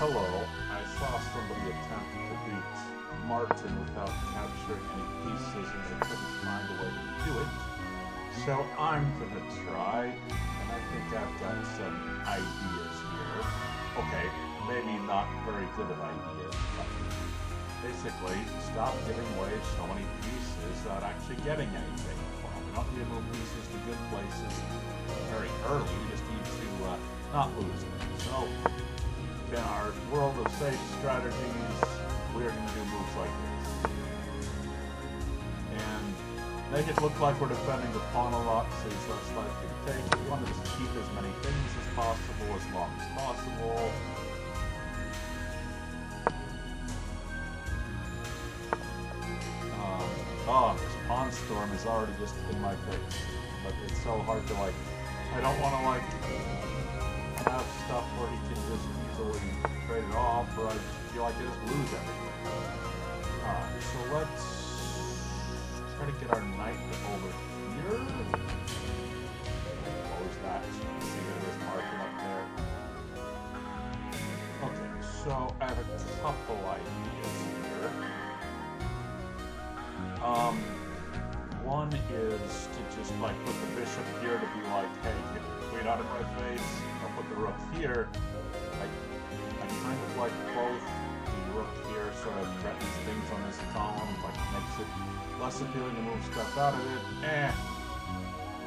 Hello. I saw somebody attempt to beat Martin without capturing any pieces and they couldn't find a way to do it. So I'm gonna try, and I think I've got some ideas here. Okay, maybe not very good of ideas, but basically stop giving away so many pieces without actually getting anything from them. You don't need to move pieces to good places very early, you just need to not lose them. So in our world of safe strategies, we're going to do moves like this. And make it look like we're defending the pawn a lot, so he's less likely to take it. We want to just keep as many things as possible, as long as possible. This pawn storm is already just in my face. But it's so hard to, like, I don't want to, like, have stuff where he can just easily trade it off, or I feel like I just lose everything. Alright, so let's try to get our knight over here. Close that. See that there's marking up there. Okay, so I have a couple ideas here. One is to just like put the bishop here to be like, hey, get the queen out of my face. I'll put the rook here. I kind of like both. The rook here sort of threatens things on this column, like makes it less appealing to move stuff out of it.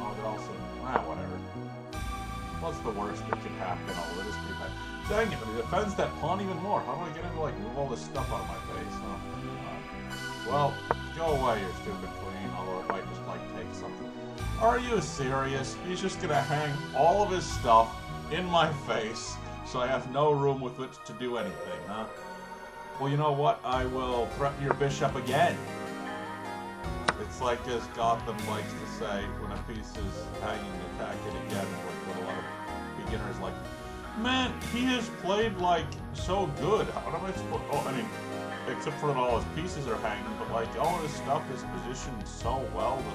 Oh, it also, whatever. What's the worst that could happen? Oh, it is pretty bad. Dang it, it defends that pawn even more. How do I get him to like move all this stuff out of my face? Huh? Well, go away, you stupid queen, although it might just like take something. Are you serious? He's just gonna hang all of his stuff in my face, so I have no room with which to do anything, huh? Well, you know what? I will threaten your bishop again. It's like as Gotham likes to say, when a piece is hanging, attack it again, like what a lot of beginners like. Man, he has played, like, so good. How am I supposed... Oh, I mean, except for that all his pieces are hanging, but, like, all of his stuff is positioned so well to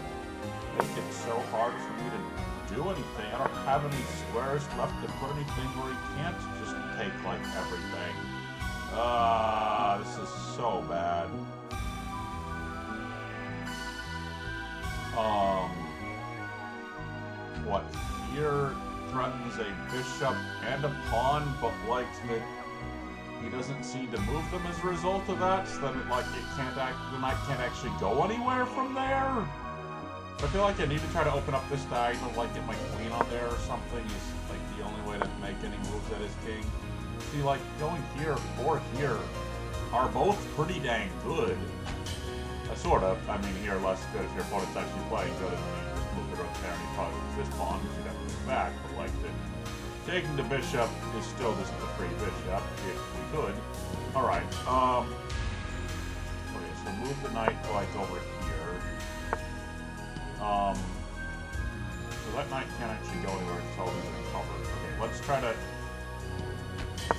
make it so hard for me to do anything. I don't have any squares left to put anything where he can't just take, like, everything. This is so bad. What, here threatens a bishop and a pawn, but, like, he doesn't seem to move them as a result of that, so then, like, the knight can't actually go anywhere from there? So I feel like I need to try to open up this diagonal, like, get my queen on there or something is, like, the only way to make any moves at his king. See, like, going here or here are both pretty dang good. Sort of. I mean, here less good if your opponent's actually playing good, and then you just move the rook there and you probably lose this pawn, because you'd have to move back, but, like, taking the bishop is still just a free bishop, if we could. Alright, okay, so move the knight, like, over here. So that knight can't actually go anywhere until he's recovered. Okay, let's try to...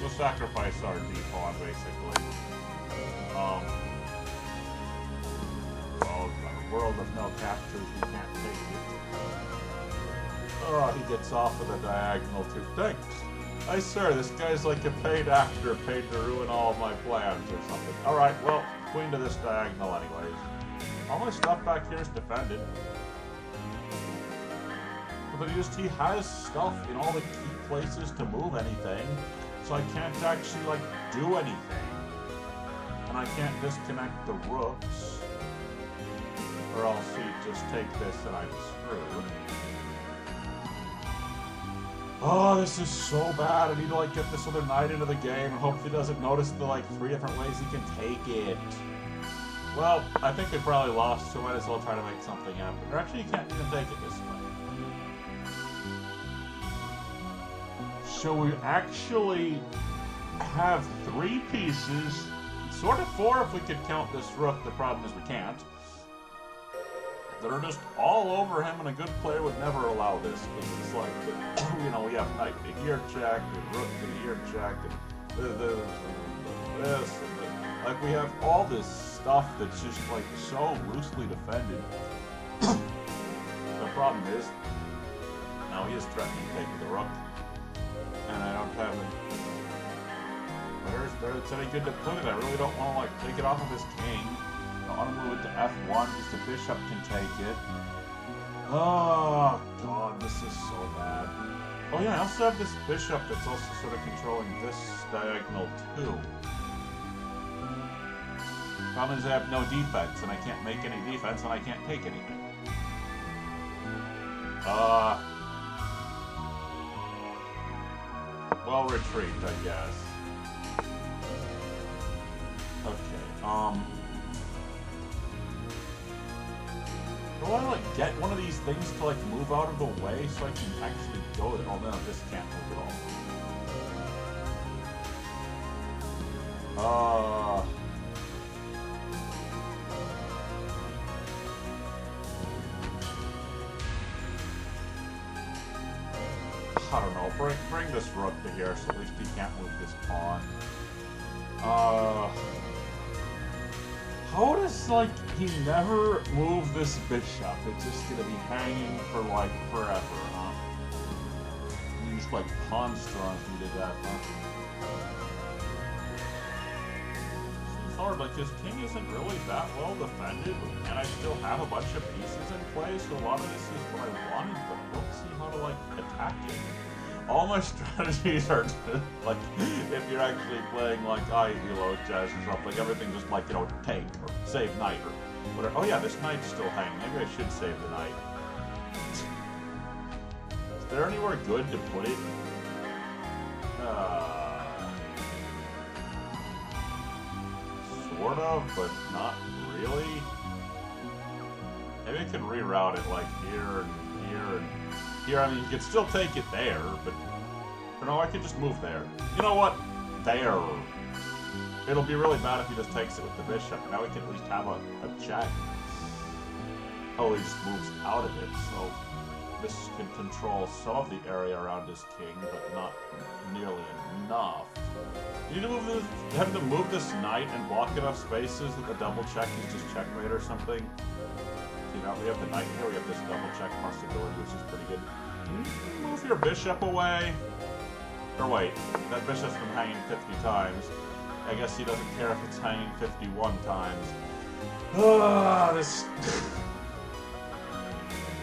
We'll sacrifice our d-pawn, basically. Well, in a world of no captures, we can't take it. Oh, he gets off of the diagonal too. Thanks. I swear, this guy's like a paid actor paid to ruin all of my plans or something. Alright, well, queen to this diagonal anyways. All my stuff back here is defended. But he has stuff in all the key places to move anything, so I can't actually, like, do anything. And I can't disconnect the rooks, or else he'd just take this and I'm screwed. Oh, this is so bad. I need to, like, get this other knight into the game and hope he doesn't notice the, like, 3 different ways he can take it. Well, I think we probably lost, so might as well try to make something happen. Or actually, you can't even take it this way. So we actually have 3 pieces, sort of 4 if we could count this rook. The problem is we can't. That are just all over him, and a good player would never allow this, because it's like, you know, we have knight to here check, and rook to here check, and this, and like, we have all this stuff that's just, like, so loosely defended. The problem is, now he is threatening taking the rook, and I don't have it. where it's any good to put it. I really don't want to, like, take it off of his king. I want to move it to F1 because the bishop can take it. Oh, God, this is so bad. Oh, yeah, I also have this bishop that's also sort of controlling this diagonal, too. Problem is I have no defense, and I can't make any defense, and I can't take anything. Well, retreat, I guess. Okay, do I, like, get one of these things to, like, move out of the way so I can actually go there? Oh, no, this can't move at all. I don't know, bring this rook to here so at least he can't move this pawn. How does, like, he never move this bishop? It's just gonna be hanging for, like, forever, huh? You just, like, pawn strong if you did that, huh? Seems hard, like, his king isn't really that well defended, and I still have a bunch of pieces in play, so a lot of this is what I wanted, but I don't see how to, like, attack it. All my strategies are just, like, if you're actually playing, like, Elo chess or something, everything just, like, you know, take or save knight or whatever. Oh yeah, this knight's still hanging. Maybe I should save the knight. Is there anywhere good to put it? Sort of, but not really. Maybe I can reroute it, like, here and here and here. I mean, you could still take it there, but... Or no, I could just move there. You know what? There. It'll be really bad if he just takes it with the bishop. Now we can at least have a check. Oh, he just moves out of it, so... This can control some of the area around his king, but not nearly enough. You need to move this, have to move this knight and block enough spaces that the double check is just checkmate or something. You know, we have the knight here, we have this double check possibility, which is pretty good. Move your bishop away. Or wait, that bishop's been hanging 50 times. I guess he doesn't care if it's hanging 51 times. Ah, this...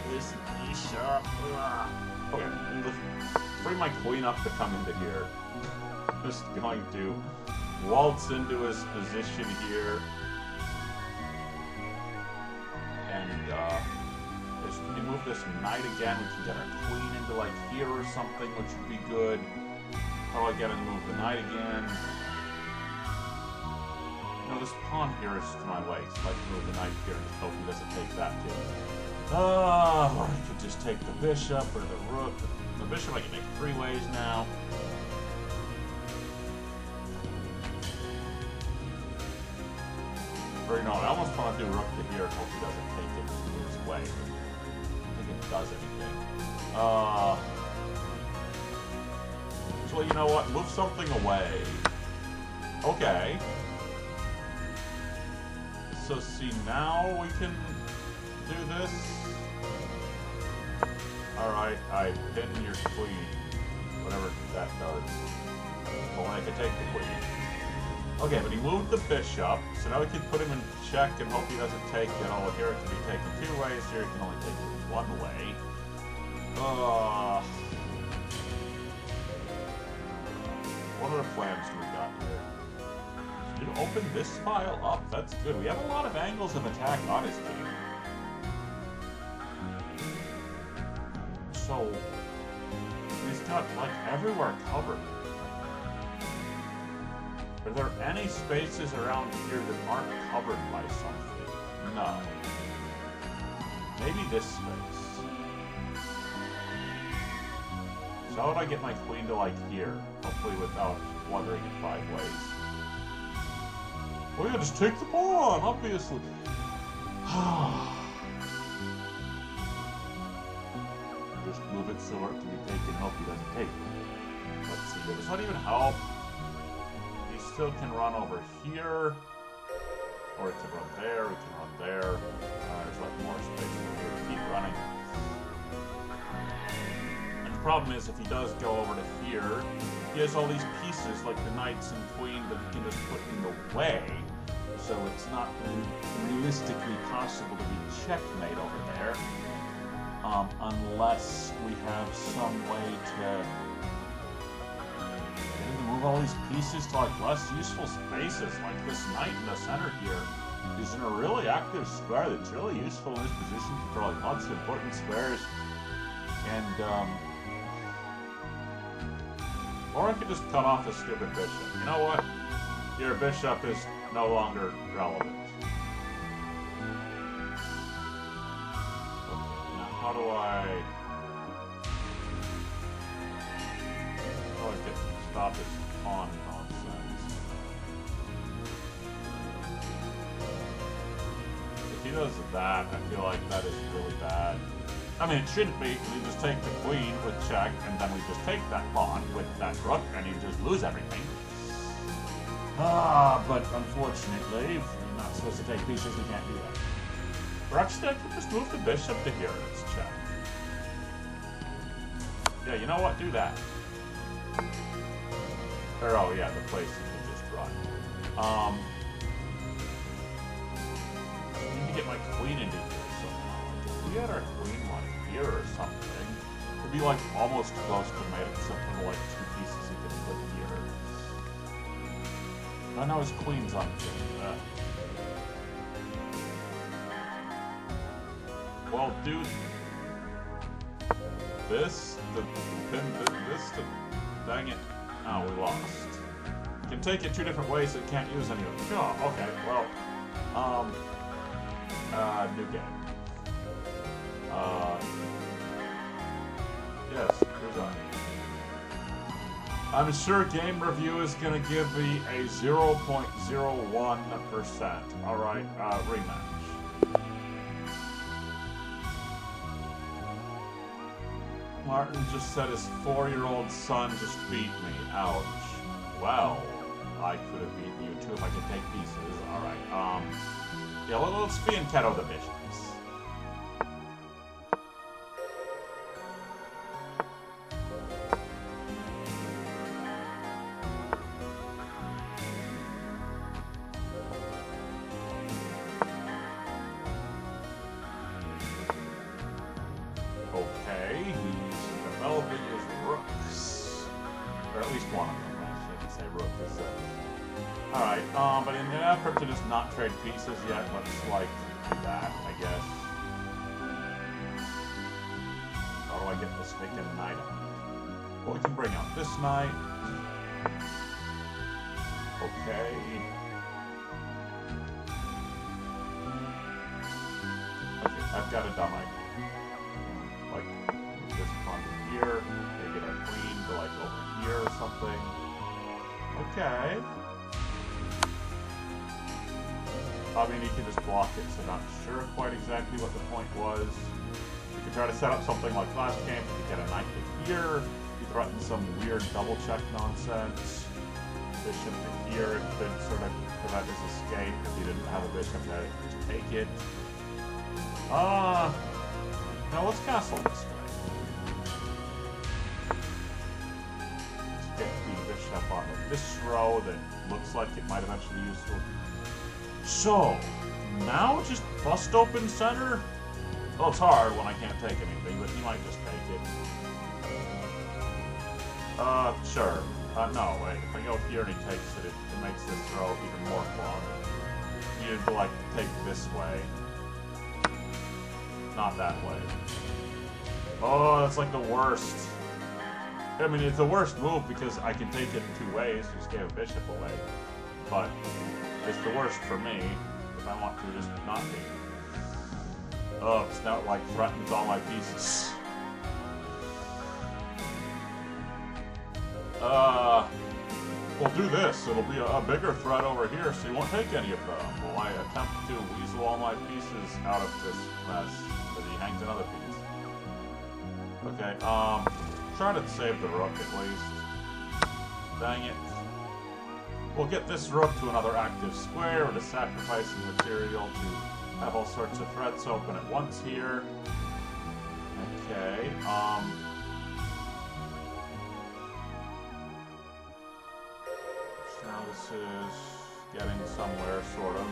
this bishop... Okay, bring my queen up to come into here. I'm just going to waltz into his position here. And, if we move this knight again, we can get our queen into, like, here or something, which would be good. How do I get him to move the knight again? No, this pawn here is to my way, so I can move the knight here and just hope he doesn't take that too. Or I could just take the bishop or the rook. The bishop I can make 3 ways now. Or, you know, I almost want to do rook to here and hope he doesn't take it his way. I think it does anything. So, you know what? Move something away. Okay. So, see, now we can do this. Alright, I hit your queen. Whatever that does. Well, I can take the queen. Okay, but he moved the bishop, so now we can put him in check and hope he doesn't take it. Oh, here it can be taken 2 ways, here it can only take it 1 way. What other plans do we got here? Did you open this file up? That's good. We have a lot of angles of attack on his king. So, he's got, like, everywhere covered. Are there any spaces around here that aren't covered by something? No. Maybe this space. So how would I get my queen to, like, here? Hopefully without blundering in 5 ways. Well, yeah, just take the pawn, obviously. Just move it so it can be taken. Hope he doesn't take it. Let's see, does that even help? He still can run over here. Or he can run there, he can run there. There's like more space over here to keep running. And the problem is if he does go over to here, he has all these pieces, like the knights and queen, that he can just put in the way. So it's not realistically possible to be checkmate over there. Unless we have some way to get him to move all these pieces to like less useful spaces, like this knight in the center here. He's in a really active square that's really useful in his position for like lots of important squares. And, or I could just cut off a stupid bishop. You know what? Your bishop is no longer relevant. Okay, now how do I stop this pawn nonsense? If he does that, I feel like that is really bad. I mean, it shouldn't be. We just take the queen with check, and then we just take that pawn with that rook, and you just lose everything. But unfortunately, if you're not supposed to take pieces, we can't do that. Or actually, I could just move the bishop to here and it's check. Yeah, you know what? Do that. Or, oh yeah, the place you can just run. I need to get my queen into here somehow. If we had our queen like here or something, it'd be like almost close to made it something like two pieces he could put here. Oh no, his queen's on the well, dude, this, dang it. Oh, we lost. You can take it two different ways and can't use any of them. Oh, okay, well, new game. Yes, here's on. I'm sure Game Review is going to give me a 0.01%. Alright, rematch. Martin just said his 4-year-old son just beat me. Ouch. Well, I could have beaten you too if I could take pieces. Alright, yeah, let's be in Keto the Bishops. Trade pieces yet, let's like do that, I guess. How do I get this taken knight on? Well, we can bring out this knight. Okay. Okay, I've got a dumb idea. Like, move this pawn to here, they get our queen to like over here or something. Okay. I mean, you can just block it, so not sure quite exactly what the point was. You could try to set up something like last game. You could get a knight to here. You threaten some weird double check nonsense. Bishop to here. It could sort of prevent his escape if you didn't have a bishop to take it. Now let's castle this way. Let's get the bishop on this row that looks like it might eventually be useful. So, now just bust open center? Well, it's hard when I can't take anything, but he might just take it. Sure. No, wait. If I go here and he takes it, it makes this throw even more fun. You need to, like, take this way. Not that way. Oh, that's like the worst. I mean, it's the worst move because I can take it in two ways. Just gave a bishop away. But it's the worst for me if I want to just not be. Oh, it's now like threatens all my pieces. We'll do this. It'll be a bigger threat over here, so you won't take any of them. Will I attempt to weasel all my pieces out of this mess as he hangs another piece? Okay, try to save the rook at least. Dang it. We'll get this rook to another active square, or to sacrificing material to have all sorts of threats open at once here. Okay, This is getting somewhere, sort of.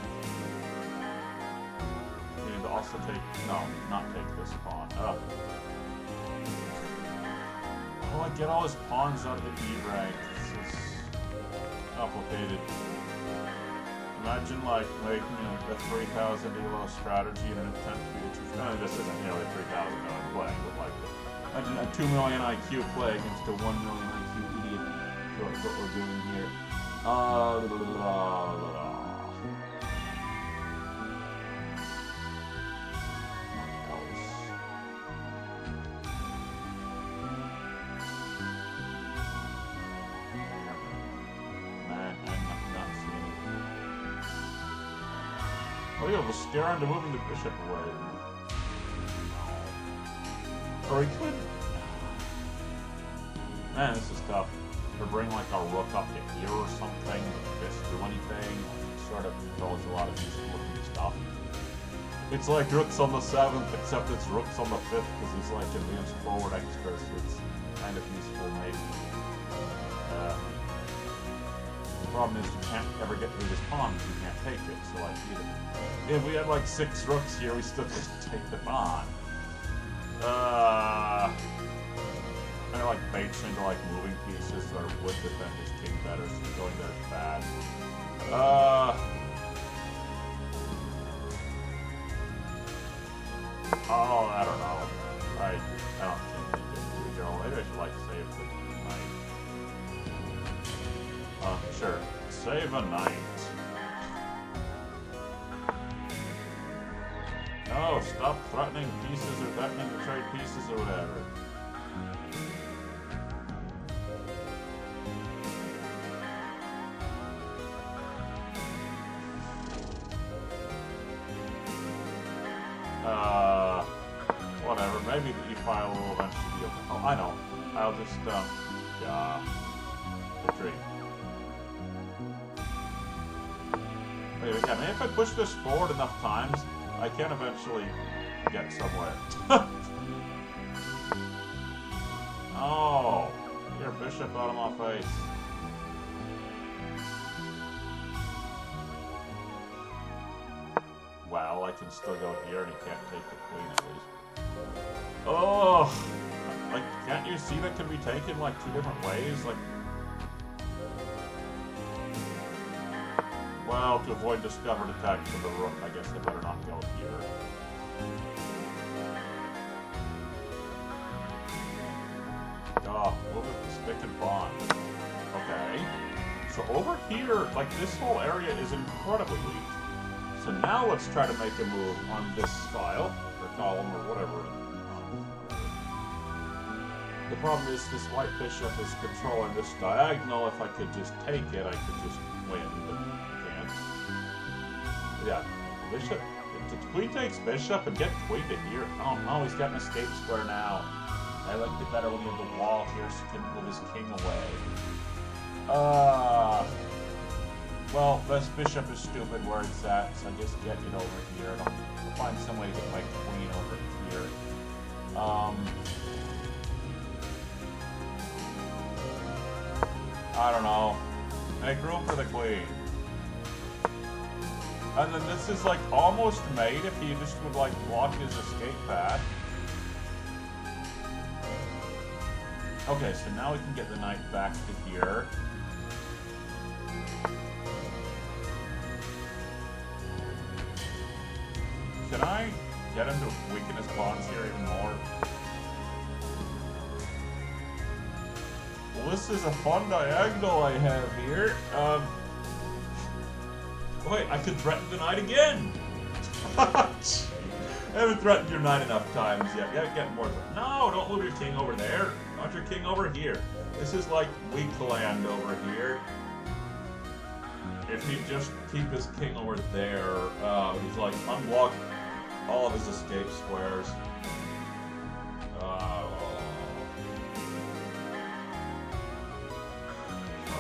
We need to also take... No, not take this pawn. Oh, I get all his pawns out of the E rank. This is complicated. Imagine, like, making a 3,000 elo strategy in an attempt to be a 2... this isn't nearly 3,000 million playing, but, like, imagine a 2 million IQ play against a 1 million IQ idiot. That's what we're doing here. Oh yeah, we'll scare on to moving the bishop away. Or he could... Man, this is tough. Or bring like a rook up to here or something. If this do anything. Sort of controls a lot of useful looking stuff. It's like rooks on the 7th, except it's rooks on the 5th because he's like advanced forward extra, so it's kind of useful maybe. The problem is you can't ever get through this pawn because you can't take it, so like if we had like 6 rooks here, we still couldn't take the pawn. And it like baits into like moving pieces that would defend his king better, so going there is bad. Oh, I don't know. I don't think he did do it. Maybe I should like save the knight. Sure. Save a knight. No, stop threatening pieces or threatening to trade pieces or whatever. Whatever, maybe the e-file will eventually be open. Oh, I know. I'll just, retreat. Wait, again, maybe if I push this forward enough times, I can eventually get somewhere. Oh, your bishop out of my face. Well, I can still go here and he can't take the queen at least. Oh, like, can't you see that can be taken like 2 different ways? Like, well, to avoid discovered attack from the rook, I guess I better not go here. Oh, look at the stick and pawn. Okay. So over here, like, this whole area is incredibly weak. So now let's try to make a move on this file, or column, or whatever. The problem is this white bishop is controlling this diagonal. If I could just take it, I could just win, but I can't. Yeah, bishop. The queen takes bishop and get queen to here. Oh no, he's got an escape square now. I liked it better when he had the wall here so he couldn't move his king away. Well, this bishop is stupid where it's at, so I just get it over here. And I'll find some way to get my queen over here. I don't know. Make room for the queen. And then this is like almost made if he just would like block his escape path. Okay, so now we can get the knight back to here. Can I get him to weaken his pawns here even more? Well, this is a fun diagonal I have here. Wait, I could threaten the knight again! I haven't threatened your knight enough times yet. You gotta get more. No, don't move your king over there. I want your king over here. This is like weak land over here. If he'd just keep his king over there, he's like unblock all of his escape squares. How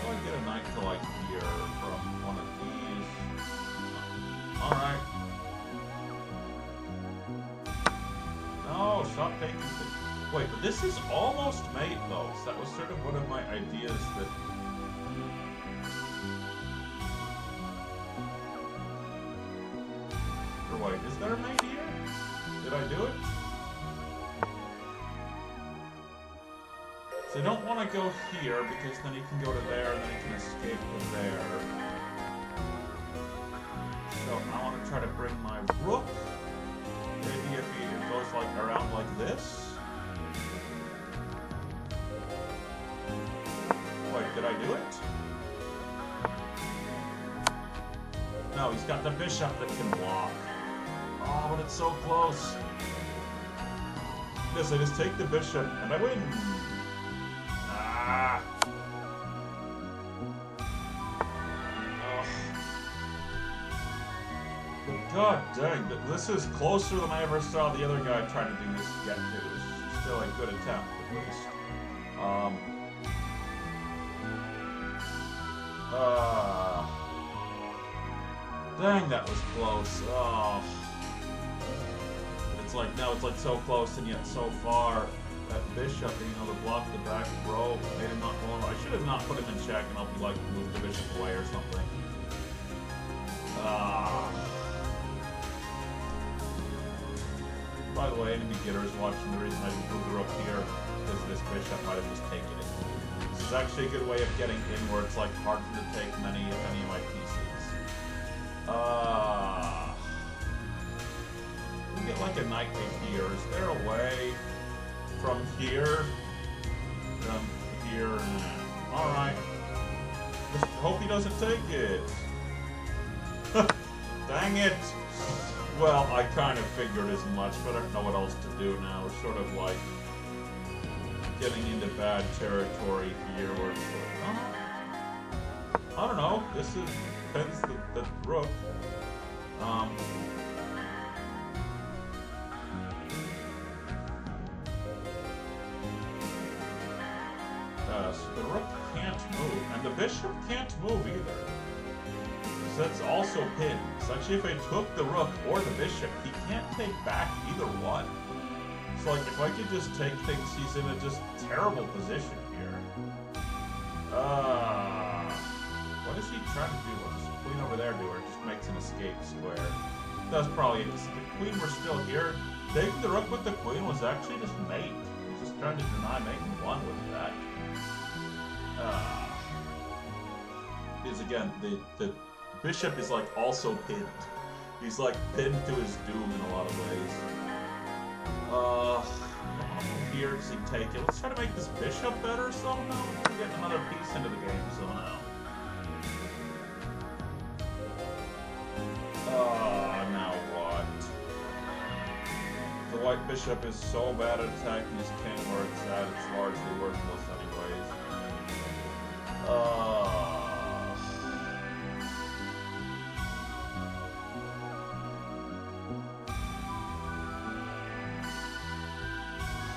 do I get a knight to like here from one of these? Alright. No, stop taking things. Wait, but this is almost made though, so that was sort of one of my ideas that... So I don't want to go here, because then he can go to there, and then he can escape to there. So I want to try to bring my rook. Maybe if he goes like around like this. Wait, did I do it? No, he's got the bishop that can block. Oh, but it's so close. Yes, I just take the bishop and I win. Ah. Oh. But god dang, this is closer than I ever saw the other guy trying to do this get to. It's still a good attempt, at least. Dang, that was close. Oh. It's like, now it's like so close and yet so far. That bishop, you know, to block the back row, made him not vulnerable. I should have not put him in check and I'll be like, move the bishop away or something. By the way, any beginners watching, the reason I didn't move the rook here is this bishop might have just taken it. This is actually a good way of getting in where it's like hard to take many, if any, of my pieces. We get like a knight here. Is there a way from here? From here? Alright. Just hope he doesn't take it. Dang it! Well, I kind of figured as much, but I don't know what else to do now. We're sort of like getting into bad territory here where it's like, I don't know. This is depends the rook. So the rook can't move, and the bishop can't move either. So that's also pinned. So actually, if I took the rook or the bishop, he can't take back either one. So like, if I could just take things, he's in a just terrible position here. What is he trying to do? What's the queen over there do? Or just makes an escape square? That's probably it. If the queen were still here, taking the rook with the queen was actually just mate. He's just trying to deny making one with that. Is again, the bishop is like also pinned. He's like pinned to his doom in a lot of ways. Here, does he take it? Let's try to make this bishop better somehow. We're getting another piece into the game somehow. Now what? The white bishop is so bad at attacking his king where it's at, it's largely worthless anyways.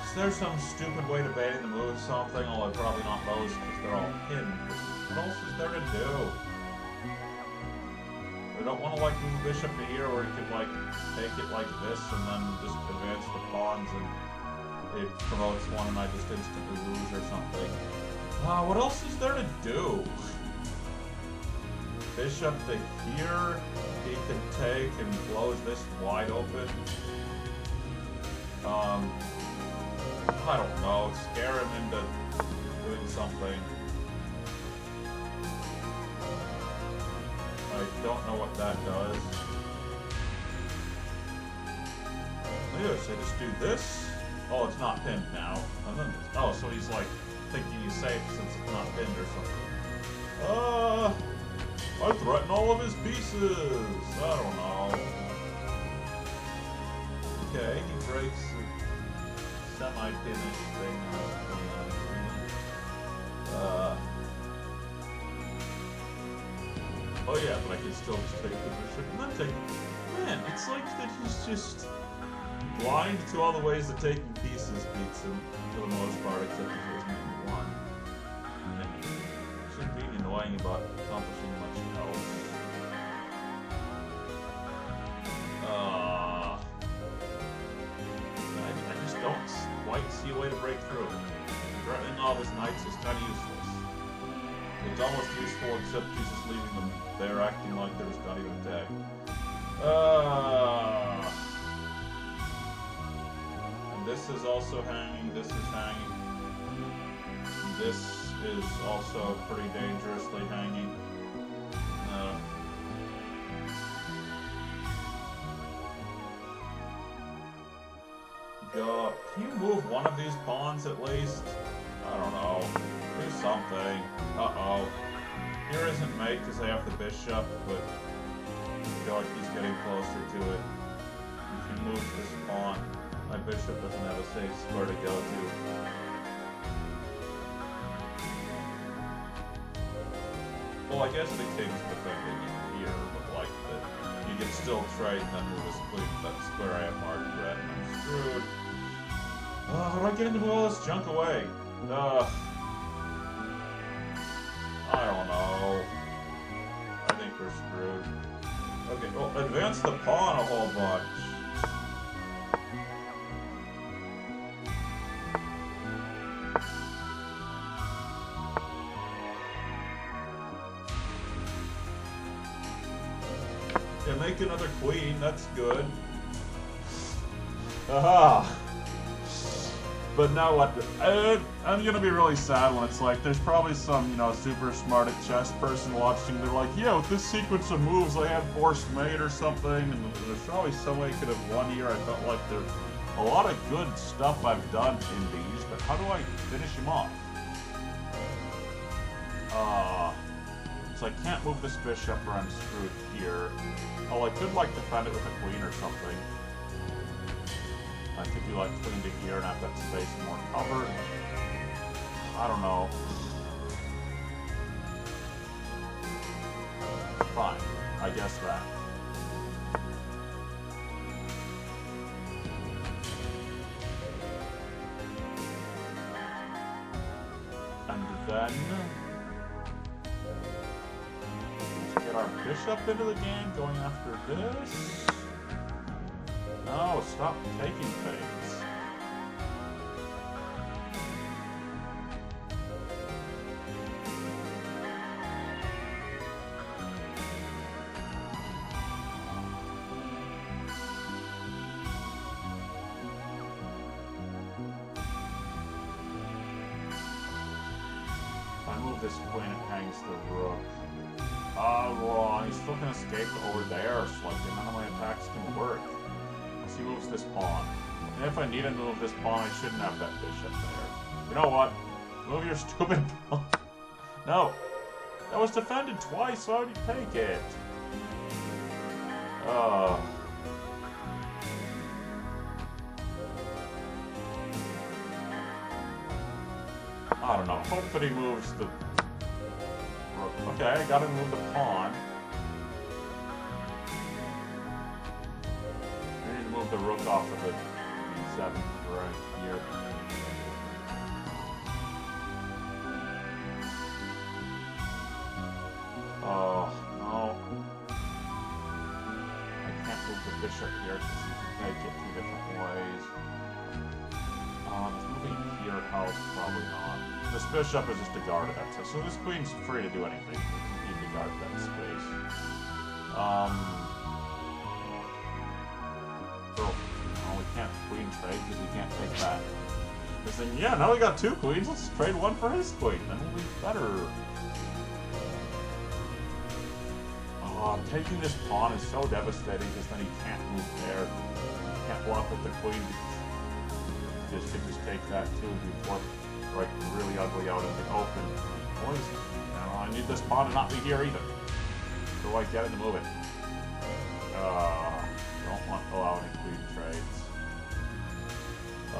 Is there some stupid way to bait him to move something? Although probably not those because they're all hidden. What else is there to do? I don't want to like move bishop to here where he could like take it like this and then just advance the pawns and it promotes one and I just instantly lose or something. What else is there to do? Bishop to here, he can take and blows this wide open. I don't know, scare him into doing something. I don't know what that does. Maybe I should just do this. Oh, it's not pinned now. And then, oh, so he's like thinking he's safe since it's not pinned or something. I threaten all of his pieces. I don't know. Okay, he breaks the semi-finished thing. Oh yeah, but I can still just take the bishop and then take it. Man, it's like that he's just blind to all the ways that taking pieces beats him for the most part, except if it was maybe one. And it shouldn't be annoying about accomplishing much else. I just don't quite see a way to break through. Threatening all his knights is kind of useless. It's almost useful, except he's just leaving them there acting like there was not even attack. And this is also hanging, this is hanging. This is also pretty dangerously hanging. God, can you move one of these pawns at least? I don't know. Do something. Uh-oh. Here isn't mate because I have the bishop, but I feel like he's getting closer to it. If he moves this pawn, my bishop doesn't have a safe square to go to. Well, I guess the king's defending here, but like you can still trade and then move his queen to that square I have marked red, and I'm screwed. How do I get into all this junk away? I don't know. I think we're screwed. Okay, well, advance the pawn a whole bunch. Yeah, make another queen, that's good. Aha! But now what? I'm gonna be really sad when it's like, there's probably some, super smart at chess person watching. They're like, yeah, with this sequence of moves, I had forced mate or something, and there's probably some way I could have won here. I felt like there's a lot of good stuff I've done in these, but how do I finish him off? So I can't move this bishop or I'm screwed here. Oh, I could, defend it with a queen or something. I could do, queen to here and have that space more covered. I don't know. Fine. I guess that. And then... let's get our bishop into the game going after this. No, stop taking things. If I move this queen, it hangs the rook. Well, he's still gonna escape over there, so none of my attacks can work. He moves this pawn. And if I need to move this pawn, I shouldn't have that bishop there. You know what? Move your stupid pawn. No. That was defended twice, so how do you take it? I don't know. Hope that he moves the... okay, I gotta move the pawn. Move the rook off of the e7 right here. Oh, no. I can't move the bishop here because you can take it two different ways. Moving here helps, probably not. This bishop is just a guard at that, so this queen's free to do anything. You can guard that space. We can't queen trade because we can't take that. Because then, yeah, now we got two queens. Let's trade one for his queen. Then we'll be better. Taking this pawn is so devastating because then he can't move there. He can't block with the queen. He just could just take that too before, really ugly out in the open. I need this pawn to not be here either. So do I get it to move it? Don't want to allow any queen trades. I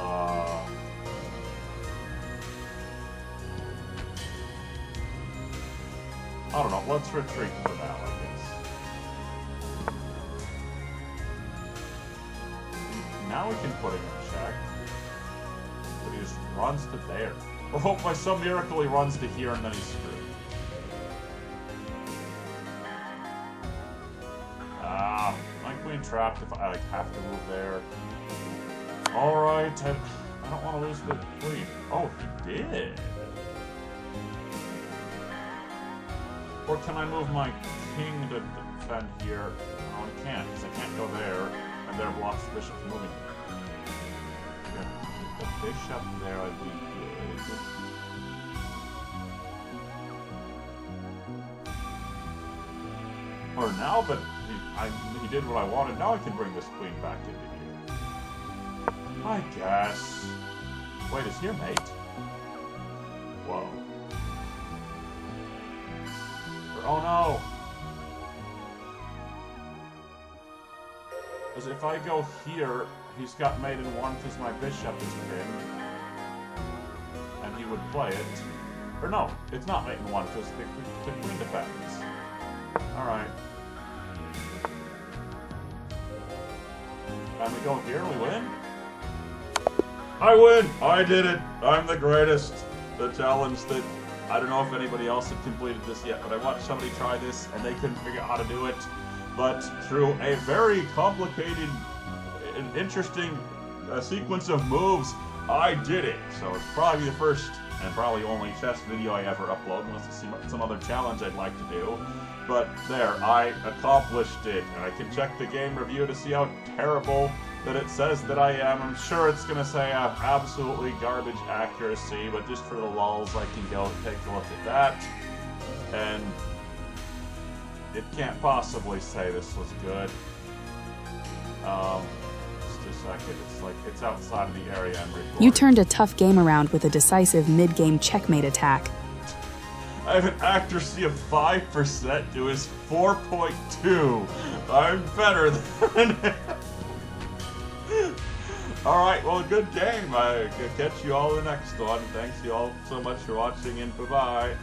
don't know. Let's retreat for now, I guess. Now we can put him in check. But he just runs to there. Or hope by some miracle he runs to here and then he's screwed. My queen trapped if I have to move there. Alright, I don't want to lose the queen. Oh, he did. Or can I move my king to defend here? No, I can't, because I can't go there, and there blocks the bishop from moving. Yeah, the bishop there, I'd be good. Or now that he did what I wanted, now I can bring this queen back into here. I guess. Wait, is he your mate? Whoa. Oh no! Because if I go here, he's got mate in 1 because my bishop is pinned. And he would play it. Or no, it's not mate in 1 because the queen defends. Alright. And we go here, we win? I win! I did it! I'm the greatest! The challenge that... I don't know if anybody else had completed this yet, but I watched somebody try this and they couldn't figure out how to do it. But through a very complicated and interesting sequence of moves, I did it. So it's probably the first and probably only chess video I ever upload, unless it's some other challenge I'd like to do. But there, I accomplished it, and I can check the game review to see how terrible that it says that I am. I'm sure it's going to say I have absolutely garbage accuracy, but just for the lulz, I can go take a look at that. And it can't possibly say this was good. Just a second, it's outside of the area I'm recording. You turned a tough game around with a decisive mid-game checkmate attack. I have an accuracy of 5% to his 4.2. I'm better than him. Alright, well, good game. I'll catch you all in the next one. Thanks you all so much for watching, and bye-bye.